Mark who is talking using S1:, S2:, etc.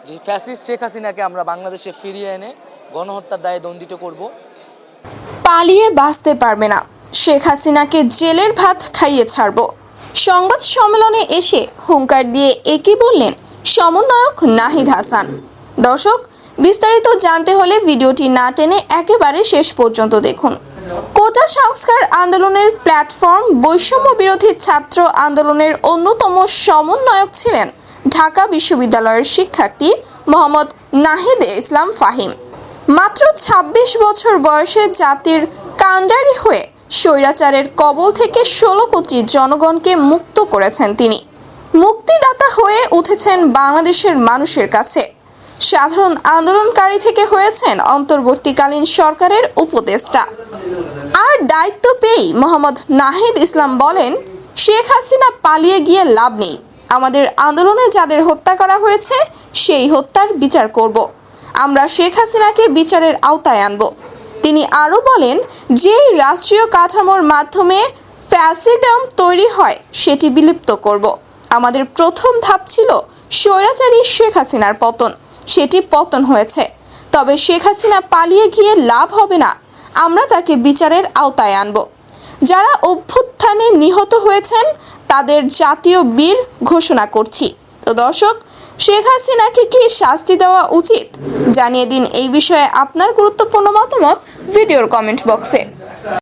S1: যে ফ্যাসিস্ট শেখ হাসিনাকে আমরা বাংলাদেশে ফিরিয়ে এনে গণহত্যার দায়ে দণ্ডিত করব।
S2: পালিয়ে বাঁচতে পারবে না, শেখ হাসিনাকে জেলের ভাত খাইয়ে ছাড়ব। সংবাদ সম্মেলনে এসে হুঙ্কার দিয়ে একই বললেন সমন্বয়ক নাহিদ হাসান। দর্শক, বিস্তারিত জানতে হলে ভিডিওটি না টেনে একেবারে শেষ পর্যন্ত দেখুন। কোটা সংস্কার আন্দোলনের প্ল্যাটফর্ম বৈষম্য বিরোধী ছাত্র আন্দোলনের অন্যতম সমন্বয়ক ছিলেন ঢাকা বিশ্ববিদ্যালয়ের শিক্ষার্থী মোহাম্মদ নাহিদ ইসলাম ফাহিম। মাত্র ২৬ বছর বয়সে জাতির কাণ্ডারি হয়ে স্বৈরাচারের কবল থেকে ১৬ কোটি জনগণকে মুক্ত করেছেন তিনি। মুক্তিদাতা হয়ে উঠেছেন বাংলাদেশের মানুষের কাছে। সাধারণ আন্দোলনকারী থেকে হয়েছেন অন্তর্বর্তীকালীন সরকারের উপদেষ্টা। আর দায়িত্ব পেয়েই মোহাম্মদ নাহিদ ইসলাম বলেন, শেখ হাসিনা পালিয়ে গিয়ে লাভ নেই। আমাদের আন্দোলনে যাদের হত্যা করা হয়েছে সেই হত্যার বিচার করব। আমরা শেখ হাসিনাকে বিচারের আওতায় আনব। তিনি আরও বলেন, যেই রাষ্ট্রীয় কাঠামোর মাধ্যমে ফ্যাসিজম তৈরি হয় সেটি বিলুপ্ত করব। আমাদের প্রথম ধাপ ছিল স্বৈরাচারী শেখ হাসিনার পতন, সেটি পতন হয়েছে। তবে শেখ হাসিনা পালিয়ে গিয়ে লাভ হবে না, আমরা তাকে বিচারের আওতায় আনব। যারা অভ্যুত্থানে নিহত হয়েছেন তাদের জাতীয় বীর ঘোষণা করছি। তো দর্শক, শেখ হাসিনাকে কি শাস্তি দেওয়া উচিত? জানিয়ে দিন এই বিষয়ে আপনার গুরুত্বপূর্ণ মতামত ভিডিওর কমেন্ট বক্সে।